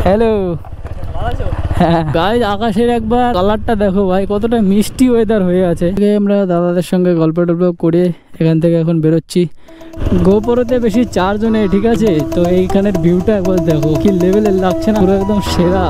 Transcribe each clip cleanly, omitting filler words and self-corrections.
Hello guys, আকাশের একবার কালারটা দেখো ভাই, কতটা মিষ্টি ওয়েদার হয়ে আছে। আমরা দাদাদের সঙ্গে গল্প টল্প করে এখান থেকে এখন বেরোচ্ছি। গোপুরতে বেশি চার্জ নেই, ঠিক আছে? তো এইখানের ভিউটা একবার দেখো, কি লেভেলের লাগছে না, পুরো একদম সেরা।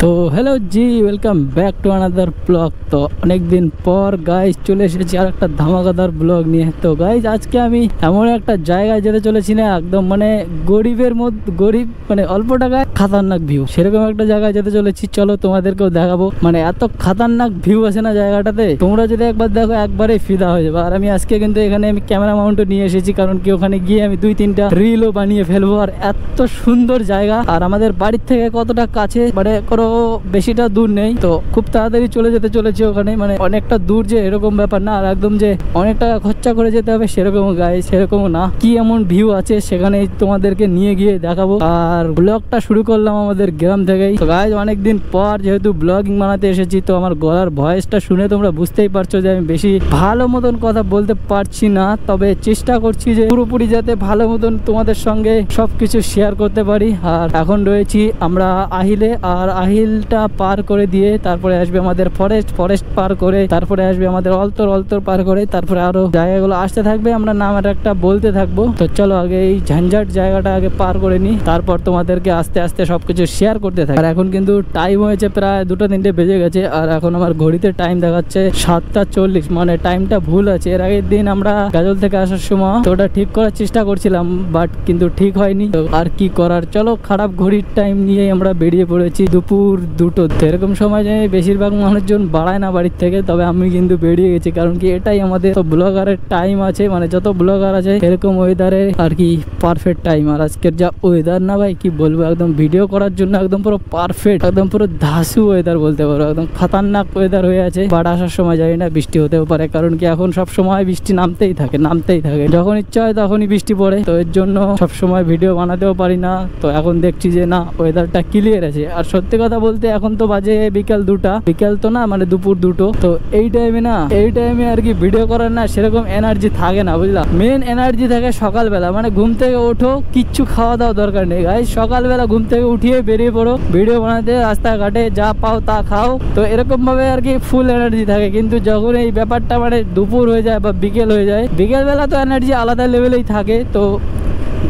তো hello G, welcome back to another blog. তো অনেক দিন পর গাইজ চলে এসেছি আর একটা ধামাকাদার ব্লগ নিয়ে। তো গাইজ আজকে আমি এমন একটা জায়গায় যেতে চলেছি না, একদম মানে গরিবের মধ্যে গরিব, মানে অল্প টাকায় খাতারনাক ভিউ, সেরকম একটা জায়গায় যেতে চলেছি। চলো তোমাদেরকেও দেখাবো, মানে এত খাতারনাক ভিউ আছে না জায়গাটাতে, তোমরা যদি একবার দেখো একবারে ফিদা হয়ে যাবে। আর আমি আজকে কিন্তু এখানে আমি ক্যামেরা মাউন্টও নিয়ে এসেছি, কারণ কি ওখানে গিয়ে আমি 2-3টা রিলও বানিয়ে ফেলবো। আর এত সুন্দর জায়গা, আর আমাদের বাড়ির থেকে কতটা কাছে, মানে করো বেশিটা দূর নেই, তো খুব তাড়াতাড়ি চলে যেতে চলেছে ওখানে। মানে অনেকটা দূর যে এরকম ব্যাপার না, আর একদম যে অনেক টাকা খরচা করে যেতে হবে সেরকম গাইস, সেরকমও না। কি এমন ভিউ আছে সেখানে তোমাদেরকে নিয়ে গিয়ে দেখাবো। আর ব্লগটা শুরু করলাম আমাদের গ্রাম থেকেই। তো গাইস অনেকদিন পর যেহেতু ব্লগিং বানাতে এসেছি, তো আমার গলার ভয়েসটা শুনে তোমরা বুঝতেই পারছো যে আমি বেশি ভালো মতন কথা বলতে পারছি না, তবে চেষ্টা করছি যে পুরোপুরি যাতে ভালো মতন তোমাদের সঙ্গে সবকিছু শেয়ার করতে পারি। আর এখন রয়েছি আমরা আহিলে, আর আহিলটা পার করে দিয়ে তারপরে আসবে আমাদের ফরেস্ট পার করে, তারপরে আসবে আমাদের অলতর পার করে, তারপরে আরো জায়গাগুলো আসতে থাকবে, আমরা নাম একটা বলতে থাকবো। তো চলো আগে এই ঝঞ্ঝাট জায়গাটা আগে পার করে নি, তারপর তোমাদেরকে আস্তে আস্তে সবকিছু শেয়ার করতে থাকি। আর এখন কিন্তু টাইম হয়েছে প্রায় 2-3টে বেজে গেছে, আর এখন আমার ঘড়িতে টাইম দেখাচ্ছে 7:40, মানে টাইমটা ভুল আছে। এর আগের দিন আমরা গাজল থেকে আসার সময় তো ওটা ঠিক করার চেষ্টা করছিলাম, বাট কিন্তু ঠিক হয়নি। তো আর কি করার, চলো খারাপ ঘড়ির টাইম নিয়ে আমরা বেরিয়ে পড়েছি দুপুর 2টো। এরকম সময় যে বেশিরভাগ মানুষজন বাড়ায় না বাড়ির থেকে, তবে আমি কিন্তু বেরিয়ে গেছি, কারণ কি এটাই আমাদের তো ব্লগারের টাইম আছে, মানে যত ব্লগার আছে এরকম ওয়েদারে আর কি পারফেক্ট টাইম। আর আজকের যা ওয়েদার না ভাই, কি বলবো, একদম ভিডিও করার জন্য একদম পুরো পারফেক্ট, একদম পুরো ধাসু ওয়েদার বলতে পারো, একদম খতরনাক ওয়েদার হয়ে আছে। বাট আসার সময় জানি না বৃষ্টি হতেও পারে, কারণ কি এখন সব সময় বৃষ্টি নামতেই থাকে, যখন ইচ্ছা হয় তখনই বৃষ্টি পড়ে। তো এর জন্য সব সময় ভিডিও বানাতেও পারি না। তো এখন দেখছি যে না, ওয়েদারটা ক্লিয়ার আছে। আর সত্যি কথা বলতে এখন তো বাজে বিকাল 2টা, বিকাল তো না, মানে দুপুর 2টো। তো এই টাইমে আর কি ভিডিও করার না সেরকম এনার্জি থাকে না, বুঝলা। মেন এনার্জি থাকে সকালবেলা, মানে ঘুম থেকে ওঠো, কিচ্ছু খাওয়া দাওয়া দরকার নেই গাইস, সকালবেলা ঘুম থেকে উঠিয়ে বেরিয়ে পড়ো ভিডিও বানাতে, রাস্তাঘাটে যা পাও তা খাও। তো এরকম ভাবে আর কি ফুল এনার্জি থাকে। কিন্তু যখন এই ব্যাপারটা মানে দুপুর হয়ে যায় বা বিকেল হয়ে যায়, বিকেলবেলা তো এনার্জি আলাদা লেভেলেই থাকে। তো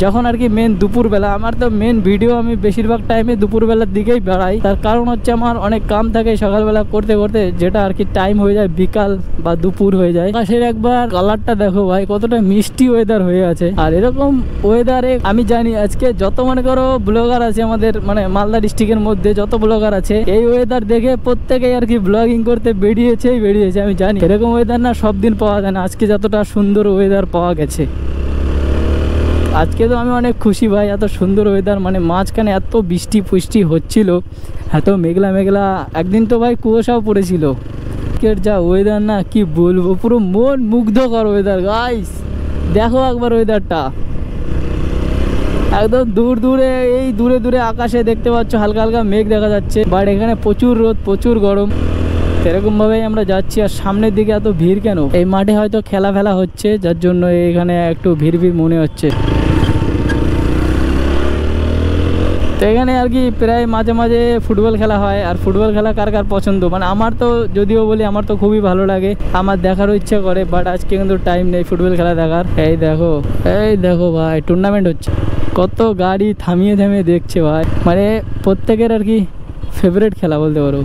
যখন আর কি মেন দুপুরবেলা, আমার তো মেন ভিডিও আমি বেশিরভাগ টাইমে দুপুরবেলার দিকেই বেড়াই। তার কারণ হচ্ছে আমার অনেক কাম থাকে সকালবেলা করতে করতে, যেটা আর কি টাইম হয়ে যায় বিকাল বা দুপুর হয়ে যায়। আকাশের একবার কালারটা দেখো ভাই, কতটা মিষ্টি ওয়েদার হয়ে আছে। আর এরকম ওয়েদারে আমি জানি আজকে যত মনে করো ব্লগার আছে আমাদের, মানে মালদা ডিস্ট্রিক্টের মধ্যে যত ব্লগার আছে, এই ওয়েদার দেখে প্রত্যেকেই আর কি ব্লগিং করতে বেরিয়েছে। আমি জানি এরকম ওয়েদার না সব দিন পাওয়া যায় না, আজকে যতটা সুন্দর ওয়েদার পাওয়া গেছে। আজকে তো আমি অনেক খুশি ভাই, এত সুন্দর ওয়েদার, মানে মাঝখানে এত বৃষ্টি পুষ্টি হচ্ছিল, এত মেঘলা। একদিন তো ভাই কুয়াশাও পড়েছিল। যা ওয়েদার না, কি বলবো, পুরো মন মুগ্ধকর ওয়েদার গাইস। দেখো একবার ওয়েদারটা, একদম দূরে আকাশে দেখতে পাচ্ছ হালকা হালকা মেঘ দেখা যাচ্ছে, বাট এখানে প্রচুর রোদ, প্রচুর গরম। এরকম ভাবেই আমরা যাচ্ছি। আর সামনের দিকে এত ভিড় কেন? এই মাঠে হয়তো খেলা হচ্ছে, যার জন্য এখানে একটু ভিড় মনে হচ্ছে। তো এখানে আর কি প্রায় মাঝে মাঝে ফুটবল খেলা হয়। আর ফুটবল খেলা কার কার পছন্দ, মানে আমার তো যদিও বলি আমার তো খুবই ভালো লাগে, আমার দেখারও ইচ্ছা করে, বাট আজকে কিন্তু টাইম নেই ফুটবল খেলা দেখার। এই দেখো ভাই, টুর্নামেন্ট হচ্ছে, কত গাড়ি থামিয়ে দেখছে ভাই, মানে প্রত্যেকের আর কি ফেভারিট খেলা বলতে পারো।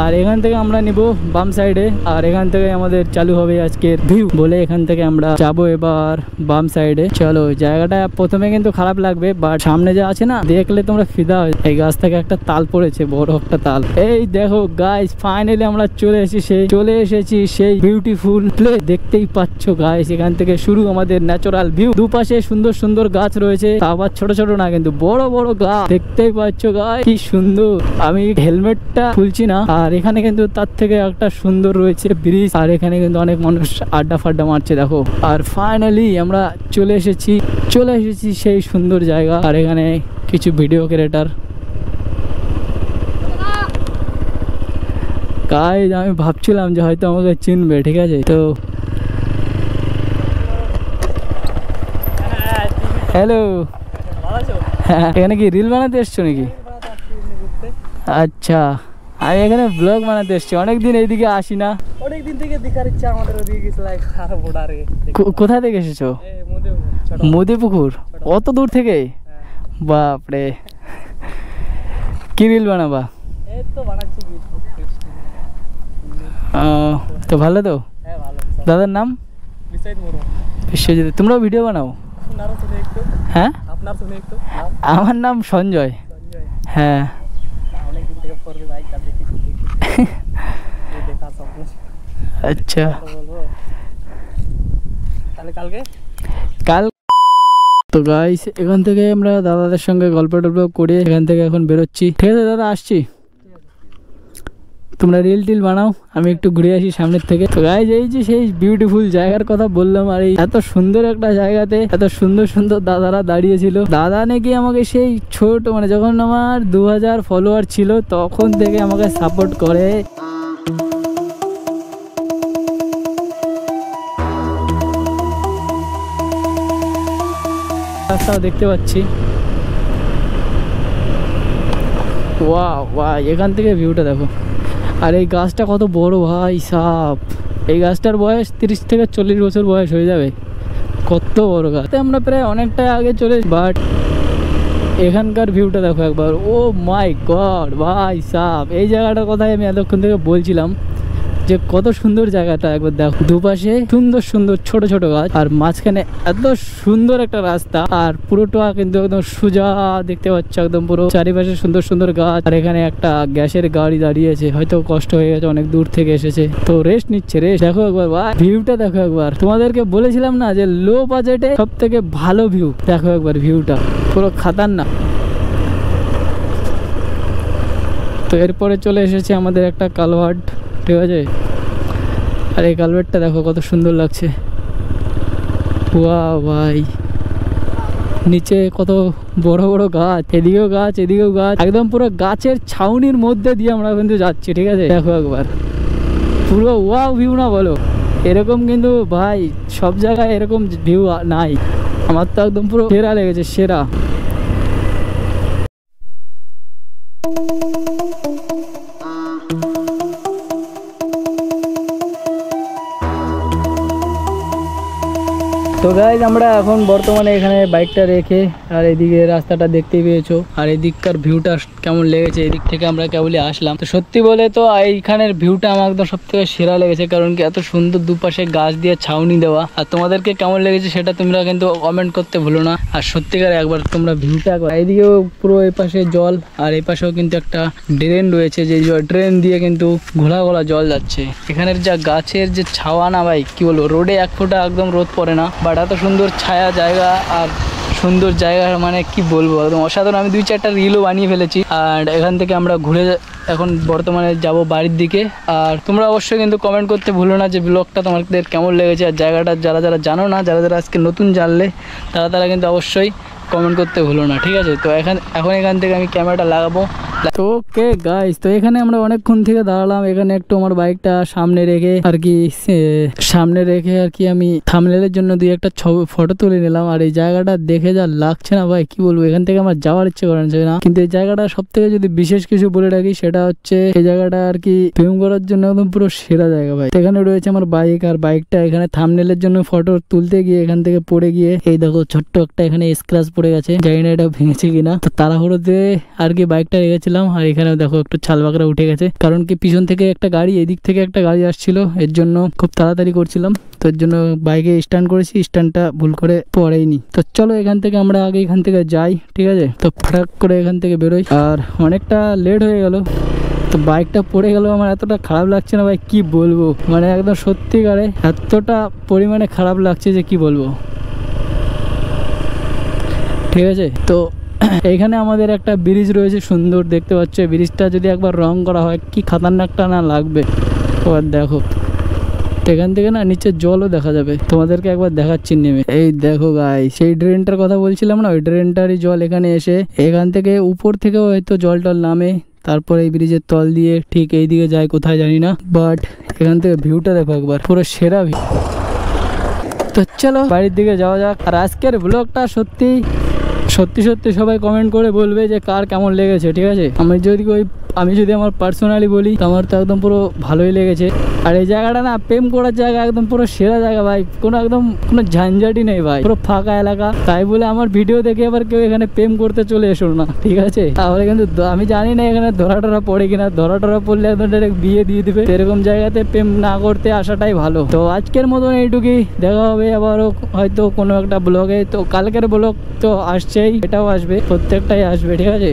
আর এখান থেকে আমরা নিব বাম সাইডে, আর এখান থেকে আমাদের চালু হবে আজকের ভিউ বলে এখান থেকে আমরা যাবো এবার বাম সাইডে। চলো, জায়গাটা প্রথমে কিন্তু খারাপ লাগবে, বাট সামনে যা আছে না, দেখলে তোমরা ফিদা হয়ে। এই গাছ থেকে একটা তাল পড়েছে, বড় একটা তাল। এই দেখো গাইস, ফাইনালি আমরা চলে এসেছি সেই বিউটিফুল প্লেস। দেখতেই পাচ্ছ গাইস, এখান থেকে শুরু আমাদের ন্যাচারাল ভিউ। দুপাশে সুন্দর সুন্দর গাছ রয়েছে, তা আবার ছোট ছোট না, কিন্তু বড় বড় গাছ। দেখতেই পাচ্ছ গাইস, কি সুন্দর। আমি হেলমেটটা খুলছি না। আর এখানে কিন্তু তার থেকে একটা সুন্দর রয়েছে ব্রিজ, আর এখানে কিন্তু অনেক মানুষ আড্ডা ফাড্ডা মারছে দেখো। আর ফাইনালি আমরা চলে এসেছি সেই সুন্দর জায়গা। আর এখানে কিছু ভিডিও ক্রিয়েটার গাইস, আমি ভাবছিলাম যে হয়তো আমাকে চিনবে, ঠিক আছে। তো হ্যালো, হ্যাঁ এখানে কি রিল বানাতে এসছো নাকি? আচ্ছা, আমি এখানে ব্লগ বানাতে এসছি, অনেকদিন এইদিকে আসি না। অনেকদিন থেকে দেখার ইচ্ছা আমাদের, ওদিকে গেছিলাম আর বর্ডারে। কোথা থেকে এসেছো? মদিপুকুর, অত দূর থেকে? বাপরে, কি রিল বানাবা? এই তো বানাচ্ছি। তো ভালো তো? হ্যাঁ ভালো। দাদার নাম? বিশ্বজিৎ মুর্মু। বিশ্বজিৎ, তোমরাও ভিডিও বানাও? আপনারও শুনে একটু। হ্যাঁ, আপনার শুনে একটু। আমার নাম সঞ্জয়। সঞ্জয়। হ্যাঁ, অনেকদিন থেকে পরে বাইকটা দেখি দেখা স্বপ্ন। আচ্ছা বলবো তাহলে কালকে কাল। তো গাইস, এখান থেকে আমরা দাদাদের সঙ্গে গল্প টল্প করে এখান থেকে এখন বেরোচ্ছি। ঠিক আছে দাদা, আসছি। তোমরা রিল টিল বানাও, আমি একটু ঘুরে আসি সামনের থেকে। তো গাইস, এই যে সেই বিউটিফুল জায়গার কথা বললাম, আর এই এত সুন্দর একটা জায়গাতে এত সুন্দর সুন্দর দাদারা দাঁড়িয়েছিল। দাদা নাকি আমাকে সেই ছোট, মানে যখন আমার 2000 ফলোয়ার ছিল তখন থেকে আমাকে সাপোর্ট করে। রাস্তাও দেখতে পাচ্ছি। ওয়াও ওয়াও, এখান থেকে ভিউটা দেখো। আর এই গাছটা কত বড় ভাই সাপ, এই গাছটার বয়স 30 থেকে 40 বছর বয়স হয়ে যাবে, কত বড় গাছ। আমরা প্রায় অনেকটা আগে চলে, বাট এখানকার ভিউটা দেখো একবার। ও মাই গড ভাই সাপ, এই জায়গাটার কথাই আমি এতক্ষণ থেকে বলছিলাম যে কত সুন্দর জায়গাটা, একবার দেখো। দুপাশে সুন্দর সুন্দর ছোট ছোট গাছ, আর মাঝখানে এত সুন্দর একটা রাস্তা, আর পুরোটা কিন্তু একদম সোজা দেখতে পাচ্ছ, একদম পুরো চারিপাশে সুন্দর সুন্দর গাছ। আর এখানে একটা গ্যাসের গাড়ি দাঁড়িয়েছে, হয়তো কষ্ট হয়ে গেছে, অনেক দূর থেকে এসেছে, তো রেস্ট নিচ্ছে। রেস্ট দেখো একবার ভাই, ভিউটা দেখো একবার। তোমাদেরকে বলেছিলাম না যে লো বাজেটে সব থেকে ভালো ভিউ, দেখো একবার ভিউটা পুরো খাতারনাক। তো এরপরে চলে এসেছে আমাদের একটা কালভার্ট, ঠিক আছে। আর এই কালভার্টটা দেখো কত সুন্দর লাগছে। ওয়াও ভাই, নিচে কত বড় বড় গাছ, এদিকেও গাছ এদিকেও গাছ, একদম পুরো গাছের ছাউনির মধ্যে দিয়ে আমরা কিন্তু যাচ্ছি, ঠিক আছে। দেখো একবার পুরো ওয়াও ভিউ না বলো, এরকম কিন্তু ভাই সব জায়গায় এরকম ভিউ নাই। আমার তো একদম পুরো সেরা লেগেছে, সেরা। তো গাইজ, আমরা এখন বর্তমানে এখানে বাইকটা রেখে, আর এদিকে রাস্তাটা দেখতেই পেয়েছো, আর এদিককার ভিউটা কেমন লেগেছে, এদিক থেকে আমরা কেবলই আসলাম। তো সত্যি বলে তো এইখানের ভিউটা আমার একদম সব থেকে সেরা লেগেছে, কারণ কি এত সুন্দর দুপাশে গাছ দিয়ে ছাউনি দেওয়া। আর তোমাদেরকে কেমন লেগেছে সেটা তোমরা কিন্তু কমেন্ট করতে ভুলো না। আর সত্যিকার একবার তোমরা ভিউটা একবার, এইদিকেও পুরো এই পাশে জল, আর এই পাশেও কিন্তু একটা ড্রেন রয়েছে, যে ড্রেন দিয়ে কিন্তু ঘোলা ঘোলা জল যাচ্ছে। এখানের যা গাছের যে ছাওয়া না ভাই, কি বলবো, রোডে এক ফোঁটা একদম রোদ পড়ে না, বাট এত সুন্দর ছায়া জায়গা আর সুন্দর জায়গা, মানে কি বলবো, একদম অসাধারণ। আমি 2-4টা রিলও বানিয়ে ফেলেছি। আর এখান থেকে আমরা ঘুরে এখন বর্তমানে যাব বাড়ির দিকে। আর তোমরা অবশ্যই কিন্তু কমেন্ট করতে ভুলো না যে ব্লগটা তোমাদের কেমন লেগেছে। আর জায়গাটা যারা যারা জানো না, যারা যারা আজকে নতুন জানলে, তারা কিন্তু অবশ্যই কমেন্ট করতে ভুলো না, ঠিক আছে। তো এখন এখান থেকে আমি ক্যামেরাটা লাগাবো। তো ওকে গাইস, তো এখানে আমরা অনেকক্ষণ থেকে দাঁড়ালাম। এখানে একটু আমার বাইকটা সামনে রেখে আর কি আমি থাম্বনেলের জন্য 2-1টা ফটো তুলে নিলাম। আর এই জায়গাটা দেখে যা লাগছে না ভাই, কি বলবো, এখান থেকে আমার যাওয়ার ইচ্ছে করছে না। কিন্তু এই জায়গাটা সব থেকে যদি বিশেষ কিছু বলে রাখি, সেটা হচ্ছে এই জায়গাটা আর কি ফিল্ম করার জন্য একদম পুরো সেরা জায়গা ভাই। এখানে রয়েছে আমার বাইক, আর বাইকটা এখানে থাম্বনেলের জন্য ফটো তুলতে গিয়ে এখান থেকে পড়ে গিয়ে এই দেখো ছোট্ট একটা এখানে স্ক্র্যাচ পড়ে গেছে, জানি না এটা ভেঙেছে কিনা। তো তাড়াহুড়োতে আর কি বাইকটা রেখেছিলাম। আর এখানে দেখো একটু ছালবাকরা উঠে গেছে, কারণ কি পিছন থেকে একটা গাড়ি, এদিক থেকে একটা গাড়ি আসছিল, এর জন্য খুব তাড়াতাড়ি করছিলাম, তো এর জন্য বাইকে স্ট্যান্ড করেছি, স্ট্যান্ডটা ভুল করে পড়েইনি। তো চলো এখান থেকে আমরা আগে এখান থেকে যাই, ঠিক আছে। তো ফটাক করে এখান থেকে বেরোই, আর অনেকটা লেট হয়ে গেল। তো বাইকটা পড়ে গেল, আমার এতটা খারাপ লাগছে না ভাই, কি বলবো, মানে একদম সত্যিকারে এতটা পরিমাণে খারাপ লাগছে যে কি বলবো, ঠিক আছে। তো এইখানে আমাদের একটা ব্রিজ রয়েছে, সুন্দর দেখতে পাচ্ছ। ব্রিজটা যদি একবার রং করা হয় কি খাতারনাকটা না লাগবে, এবার দেখো। এখান থেকে না নিচে জলও দেখা যাবে, তোমাদেরকে একবার দেখাচ্ছি নেমে। এই দেখো গাইস, সেই ড্রেনটার কথা বলছিলাম না, ওই ড্রেনটারই জল এখানে এসে এখান থেকে উপর থেকেও হয়তো জল টল নামে, তারপর এই ব্রিজের তল দিয়ে ঠিক এই দিকে যায় কোথায় জানি না, বাট এখান থেকে ভিউটা দেখো একবার, পুরো সেরা ভিউ। তো চলো বাড়ির দিকে যাওয়া যাক। আর আজকের ব্লগটা সত্যি সত্যি সত্যি সবাই কমেন্ট করে বলবে যে কার কেমন লেগেছে, ঠিক আছে। আমি যদি আমার পার্সোনালি বলি তো আমার তো একদম পুরো ভালোই লেগেছে। আর এই জায়গাটা না প্রেম করার জায়গা, একদম পুরো সেরা জায়গা ভাই। কোনো ঝঞ্ঝাটই নেই ভাই, পুরো ফাঁকা এলাকা। তাই বলে আমার ভিডিও দেখে আবার কেউ এখানে প্রেম করতে চলে এসো না, ঠিক আছে। তাহলে কিন্তু আমি জানি না এখানে ধরা পড়ে কিনা, ধরা পড়লে একদম ডাইরেক্ট বিয়ে দিয়ে দিবে। এরকম জায়গাতে প্রেম না করতে আসাটাই ভালো। তো আজকের মতন এইটুকুই, দেখা হবে আবারও হয়তো কোনো একটা ব্লগে। তো কালকের ব্লগ তো আসছেই, এটাও আসবে, প্রত্যেকটাই আসবে, ঠিক আছে।